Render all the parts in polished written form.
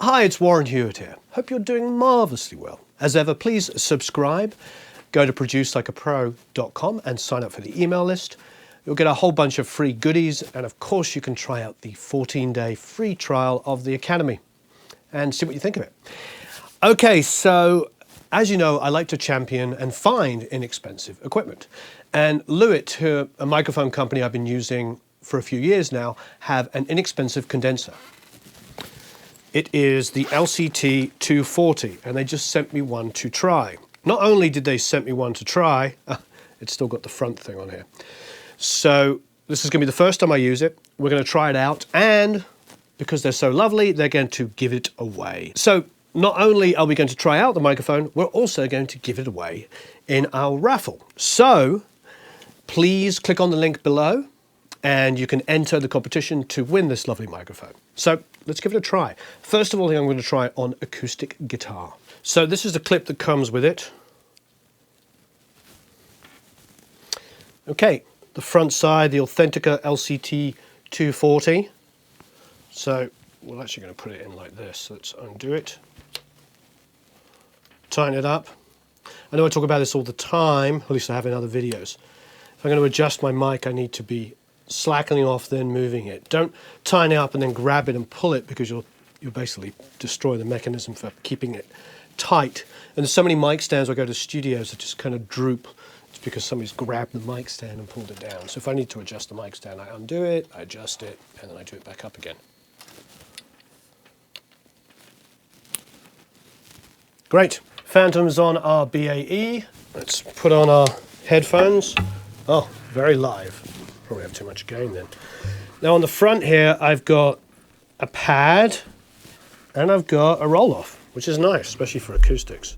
Hi, it's Warren Huart here. Hope you're doing marvellously well. As ever, please subscribe. Go to producelikeapro.com and sign up for the email list. You'll get a whole bunch of free goodies, and of course you can try out the 14-day free trial of the Academy and see what you think of it. Okay, so as you know, I like to champion and find inexpensive equipment. And Lewitt, a microphone company I've been using for a few years now, have an inexpensive condenser. It is the LCT 240, and they just sent me one to try. Not only did they send me one to try, it's still got the front thing on here. So this is going to be the first time I use it. We're going to try it out, and because they're so lovely, they're going to give it away. So not only are we going to try out the microphone, we're also going to give it away in our raffle. So please click on the link below, and you can enter the competition to win this lovely microphone. So let's give it a try. First of all, I'm going to try on acoustic guitar. So this is the clip that comes with it. Okay, the front side, the Authentica LCT 240. So we're actually going to put it in like this. Let's undo it. Tighten it up. I know I talk about this all the time, at least I have in other videos. If I'm going to adjust my mic, I need to be slackening off, then moving it. Don't tighten it up and then grab it and pull it, because you'll basically destroy the mechanism for keeping it tight. And there's so many mic stands I go to studios that just kind of droop. It's because somebody's grabbed the mic stand and pulled it down. So if I need to adjust the mic stand, I undo it, I adjust it, and then I do it back up again. Great. Phantoms on our BAE. Let's put on our headphones. Oh, very live. Probably have too much gain then. Now on the front here, I've got a pad and I've got a roll-off, which is nice, especially for acoustics.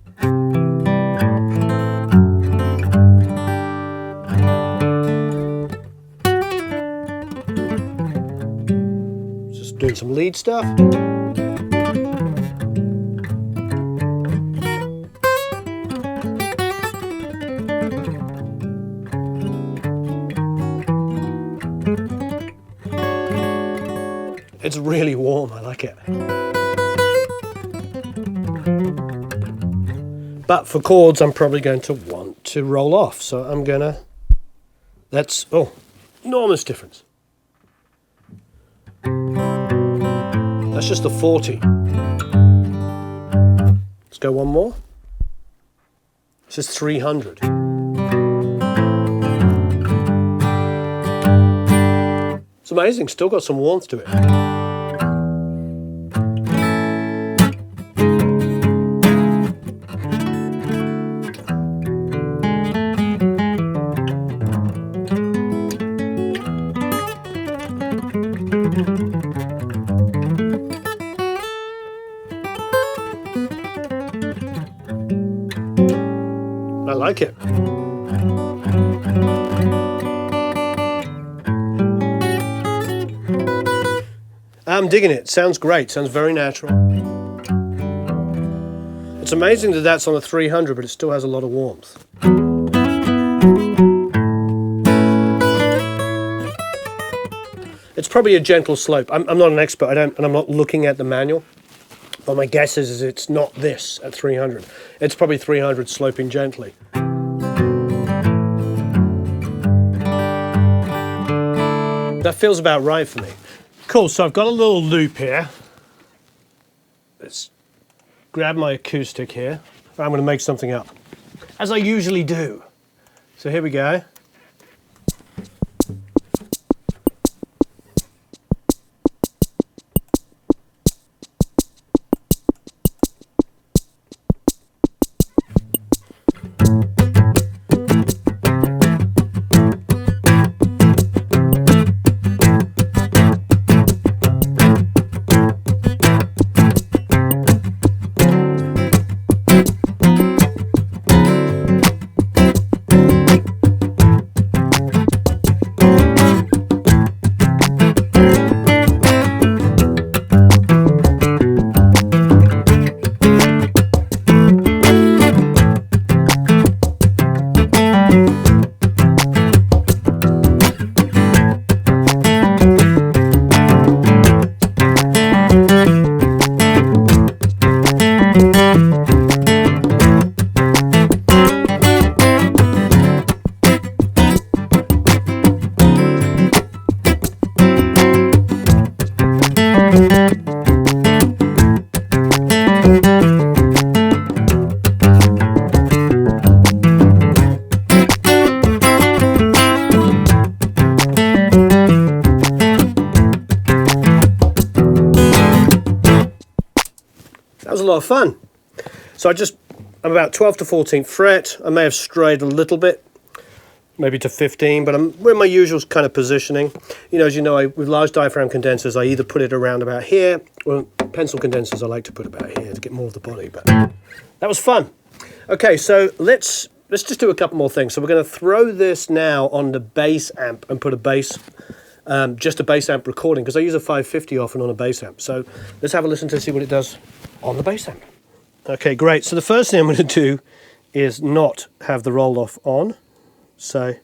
Just doing some lead stuff. It's really warm, I like it. But for chords, I'm probably going to want to roll off. So I'm gonna, enormous difference. That's just the 40. Let's go one more. This is 300. It's amazing, still got some warmth to it. I like it. I'm digging it. Sounds great. Sounds very natural. It's amazing that that's on a 300, but it still has a lot of warmth. It's probably a gentle slope. I'm not an expert, and I'm not looking at the manual, but my guess is it's not this at 300. It's probably 300 sloping gently. That feels about right for me. Cool, so I've got a little loop here. Let's grab my acoustic here. I'm going to make something up, as I usually do. So here we go. was a lot of fun. So I'm about 12th to 14th fret. I may have strayed a little bit, maybe to 15, but we're in my usual kind of positioning. You know, as you know, with large diaphragm condensers, I either put it around about here, or pencil condensers I like to put about here to get more of the body, but that was fun. Okay, so let's just do a couple more things. So we're going to throw this now on the bass amp and put a bass, just a bass amp recording, because I use a 550 often on a bass amp. So let's have a listen to see what it does on the bass amp. Okay, great. So the first thing I'm going to do is not have the roll off on. So I'm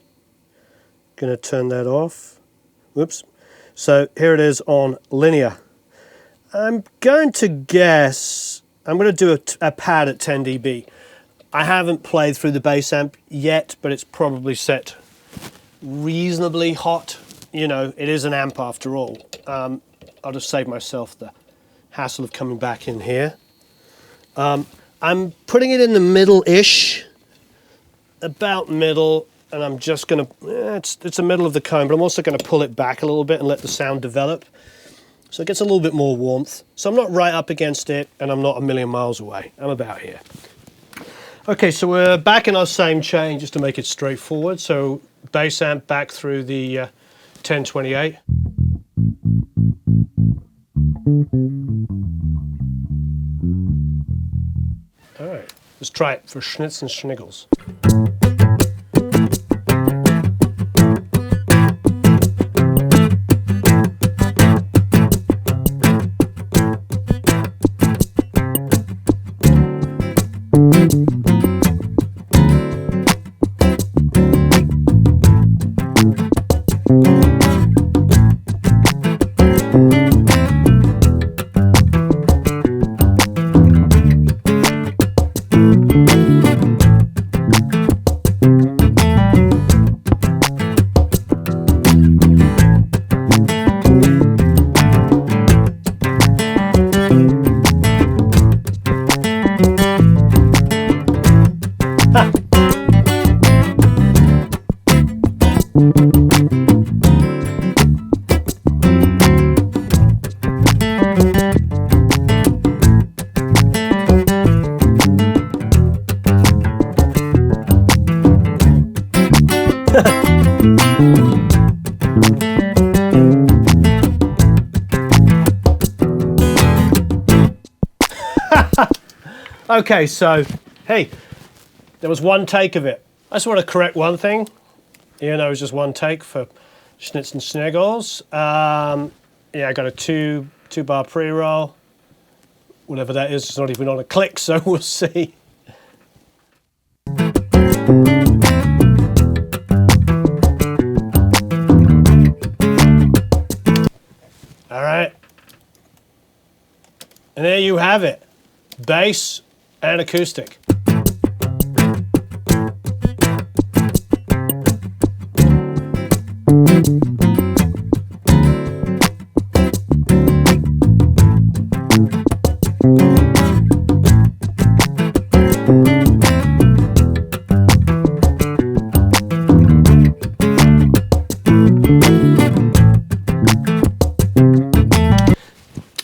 going to turn that off. Whoops. So here it is on linear. I'm going to guess, I'm going to do a pad at 10 dB. I haven't played through the bass amp yet, but it's probably set reasonably hot. You know, it is an amp after all. I'll just save myself the hassle of coming back in here. I'm putting it in the middle-ish, about middle, and I'm just going to, it's the middle of the cone, but I'm also going to pull it back a little bit and let the sound develop. So it gets a little bit more warmth. So I'm not right up against it, and I'm not a million miles away. I'm about here. Okay, so we're back in our same chain just to make it straightforward. So bass amp back through the 1028. All right, let's try it for schnitz and schniggles. Okay, so, hey, there was one take of it. I just want to correct one thing. You know, it was just one take for Schnitz and Schniggles. Yeah, I got a two bar pre-roll. Whatever that is, it's not even on a click, so we'll see. All right. And there you have it. Bass and acoustic.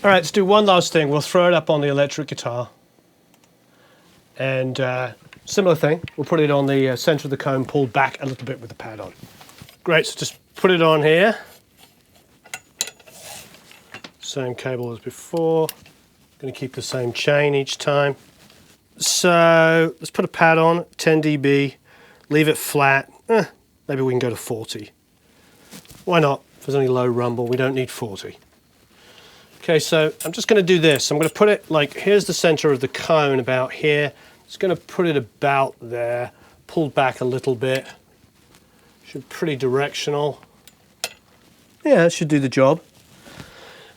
All right, let's do one last thing. We'll throw it up on the electric guitar. And similar thing, we'll put it on the center of the cone, pulled back a little bit with the pad on. Great, so just put it on here. Same cable as before. Going to keep the same chain each time. So let's put a pad on, 10 dB, leave it flat. Maybe we can go to 40. Why not? If there's any low rumble, we don't need 40. Okay, so I'm just going to do this. I'm going to put it like, here's the center of the cone about here. Just going to put it about there, pulled back a little bit. Should be pretty directional. Yeah, that should do the job.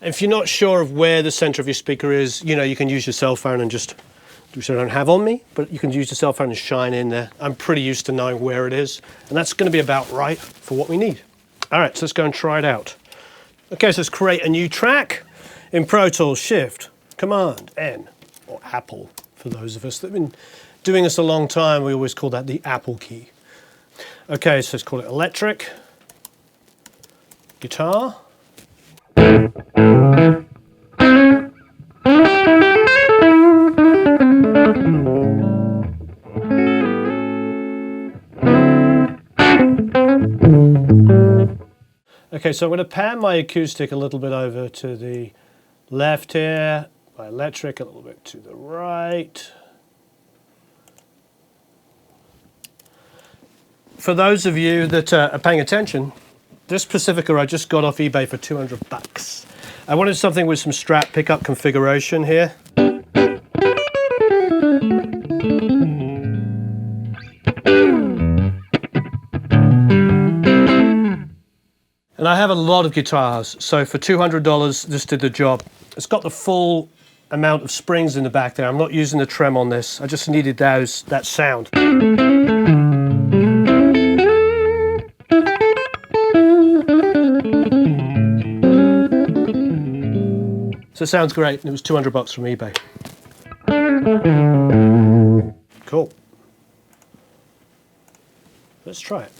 If you're not sure of where the center of your speaker is, you know, you can use your cell phone and just, which I don't have on me, but you can use your cell phone and shine in there. I'm pretty used to knowing where it is, and that's going to be about right for what we need. All right, so let's go and try it out. Okay, so let's create a new track. In Pro Tools, Shift, Command, N, or Apple, for those of us that have been doing this a long time, we always call that the Apple key. Okay, so let's call it electric, guitar. Okay, so I'm going to pan my acoustic a little bit over to the left here, my electric a little bit to the right. For those of you that are paying attention, this Pacifica I just got off eBay for $200. I wanted something with some Strat pickup configuration here. And I have a lot of guitars, so for $200 this did the job. It's got the full amount of springs in the back there. I'm not using the trem on this, I just needed that sound. So it sounds great, and it was $200 from eBay. Cool. Let's try it.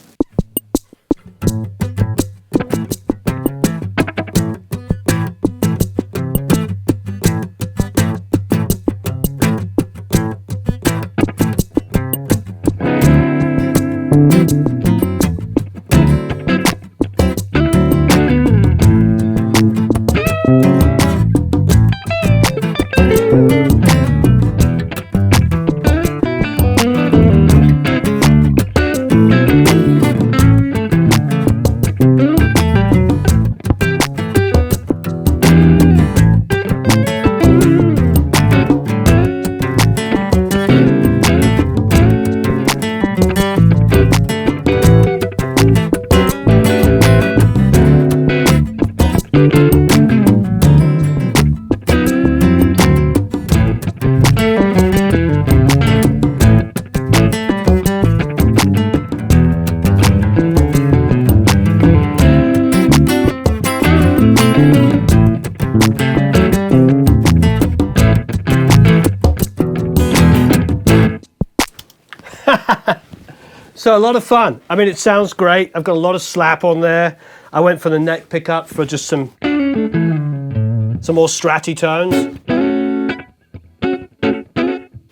So a lot of fun. I mean, it sounds great. I've got a lot of slap on there. I went for the neck pickup for just some more stratty tones.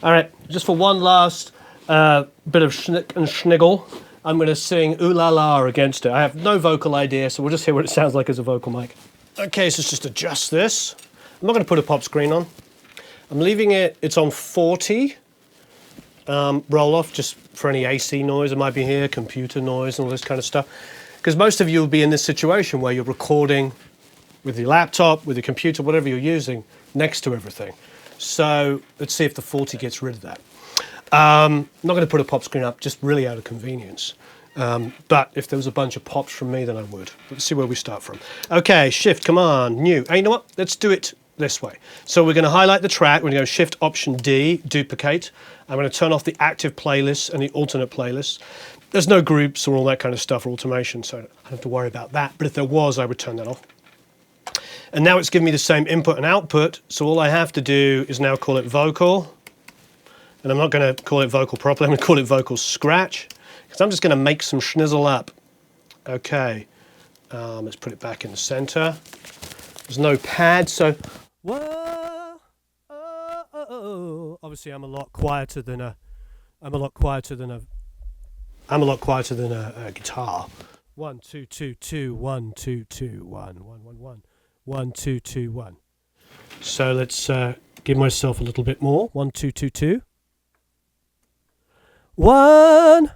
All right, just for one last bit of schnick and schniggle, I'm going to sing Ooh La La against it. I have no vocal idea, so we'll just hear what it sounds like as a vocal mic. Okay, so let's just adjust this. I'm not going to put a pop screen on. I'm leaving it's on 40. Roll off just for any AC noise that might be here, computer noise and all this kind of stuff. Because most of you will be in this situation where you're recording with your laptop, with your computer, whatever you're using, next to everything. So let's see if the 40 gets rid of that. I'm not going to put a pop screen up, just really out of convenience. But if there was a bunch of pops from me, then I would. Let's see where we start from. Okay, Shift, Command, New. Hey, you know what? Let's do it this way. So we're going to highlight the track. We're going to go Shift Option D, duplicate. I'm going to turn off the active playlists and the alternate playlists. There's no groups or all that kind of stuff or automation, so I don't have to worry about that. But if there was, I would turn that off. And now it's giving me the same input and output, so all I have to do is now call it vocal. And I'm not going to call it vocal properly, I'm going to call it vocal scratch, because I'm just going to make some schnizzle up. Okay, let's put it back in the center. There's no pad, so whoa, obviously I'm a lot quieter than a guitar. 1 2 2 2 1 2 2 1 1 1 1 1 2 2 1. So let's give myself a little bit more. 1 2 2 2 1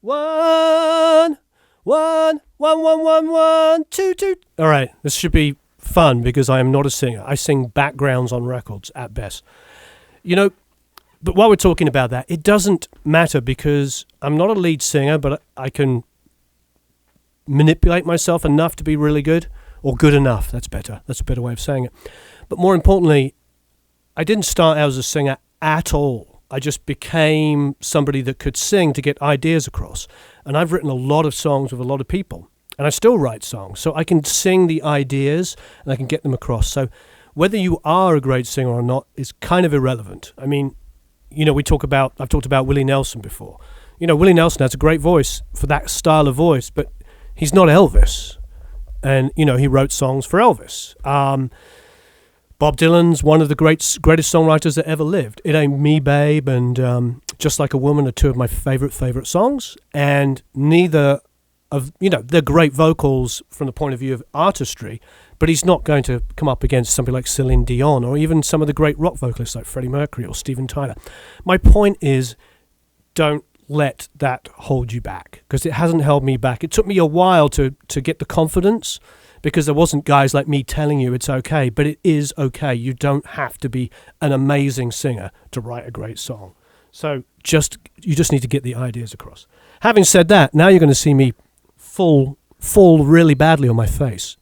1 1 1 1 1 1 2 2. All right, this should be fun because I am not a singer. I sing backgrounds on records at best. You know, but while we're talking about that, it doesn't matter because I'm not a lead singer, but I can manipulate myself enough to be really good, or good enough. That's better. That's a better way of saying it. But more importantly, I didn't start out as a singer at all. I just became somebody that could sing to get ideas across. And I've written a lot of songs with a lot of people. And I still write songs. So I can sing the ideas and I can get them across. So whether you are a great singer or not is kind of irrelevant. I mean, you know, I've talked about Willie Nelson before. You know, Willie Nelson has a great voice for that style of voice, but he's not Elvis. And, you know, he wrote songs for Elvis. Bob Dylan's one of the greatest songwriters that ever lived. It Ain't Me, Babe, and Just Like a Woman are two of my favorite songs. And neither they're great vocals from the point of view of artistry, but he's not going to come up against somebody like Celine Dion or even some of the great rock vocalists like Freddie Mercury or Steven Tyler. My point is, don't let that hold you back, because it hasn't held me back. It took me a while to get the confidence, because there wasn't guys like me telling you it's okay, but it is okay. You don't have to be an amazing singer to write a great song. So you just need to get the ideas across. Having said that, now you're going to see me fall really badly on my face.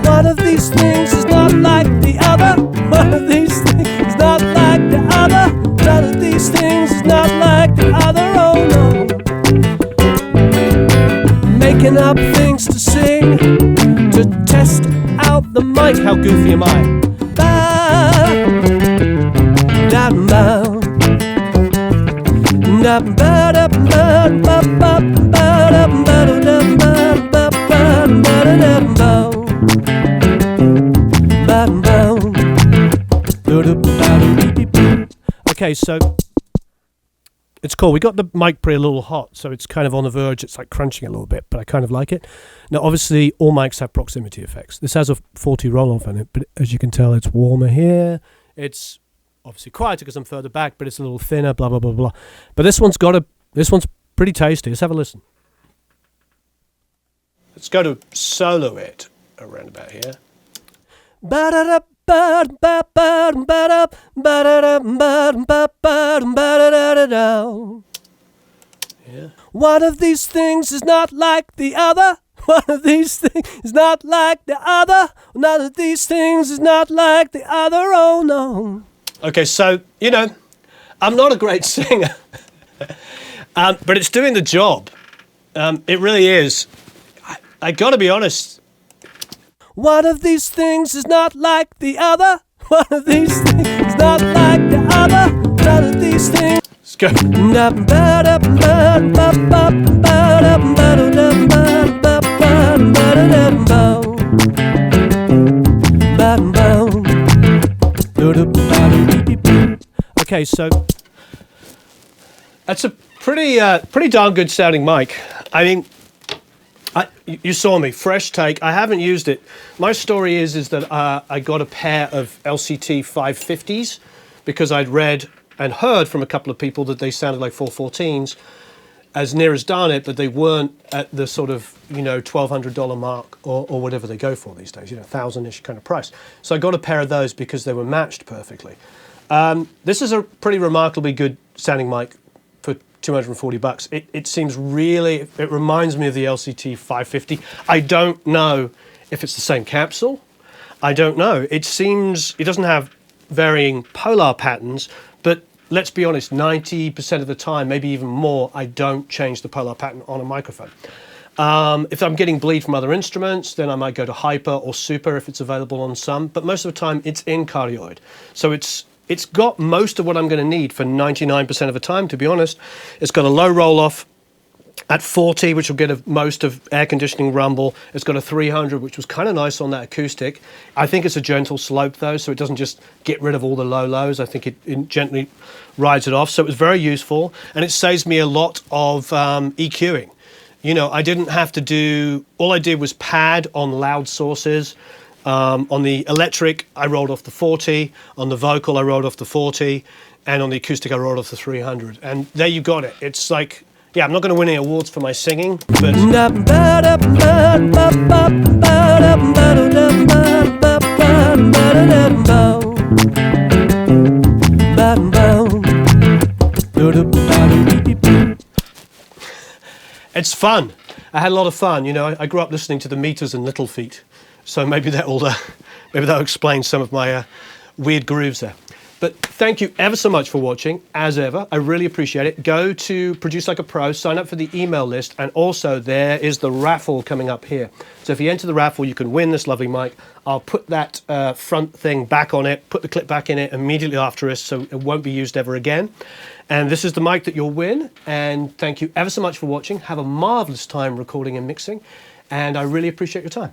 One of these things is not like the other. One of these things is not like the other. One of these things is not like the other. Oh no. Making up things to sing, to test out the mic. How goofy am I? Okay, so it's cool. We got the mic pre a little hot, so it's kind of on the verge. It's like crunching a little bit, but I kind of like it. Now, obviously, all mics have proximity effects. This has a 40 roll-off on it, but as you can tell, it's warmer here. It's obviously quieter because I'm further back, but it's a little thinner, blah, blah, blah, blah. But this one's pretty tasty. Let's have a listen. Let's go to solo it around about here. Yeah. One of these things is not like the other. One of these things is not like the other. None of these things is not like the other. Oh no. Okay, so, I'm not a great singer, but it's doing the job. It really is. I gotta be honest. One of these things is not like the other. One of these things is not like the other. None of these things. Let's go. Okay, so that's a pretty darn good sounding mic. I mean, you saw me, fresh take. I haven't used it. My story is that I got a pair of LCT 550s because I'd read and heard from a couple of people that they sounded like 414s, as near as darn it, but they weren't at the sort of, $1,200 mark or whatever they go for these days, 1,000-ish kind of price. So I got a pair of those because they were matched perfectly. This is a pretty remarkably good sounding mic for $240. It seems really, it reminds me of the LCT 550. I don't know if it's the same capsule. I don't know. It doesn't have varying polar patterns, but let's be honest, 90% of the time, maybe even more, I don't change the polar pattern on a microphone. If I'm getting bleed from other instruments, then I might go to hyper or super if it's available on some, but most of the time it's in cardioid. So it's got most of what I'm going to need for 99% of the time, to be honest. It's got a low roll-off at 40, which will get most of air conditioning rumble. It's got a 300, which was kind of nice on that acoustic. I think it's a gentle slope, though, so it doesn't just get rid of all the low lows. I think it gently rides it off. So it was very useful, and it saves me a lot of EQing. I didn't have to do... All I did was pad on loud sources. On the electric, I rolled off the 40. On the vocal, I rolled off the 40. And on the acoustic, I rolled off the 300. And there you got it. It's like... Yeah, I'm not going to win any awards for my singing, but... It's fun. I had a lot of fun. I grew up listening to the Meters and Little Feat, so maybe that'll explain some of my weird grooves there. But thank you ever so much for watching, as ever. I really appreciate it. Go to Produce Like a Pro, sign up for the email list, and also there is the raffle coming up here. So if you enter the raffle, you can win this lovely mic. I'll put that front thing back on it, put the clip back in it immediately after us, so it won't be used ever again. And this is the mic that you'll win. And thank you ever so much for watching. Have a marvelous time recording and mixing. And I really appreciate your time.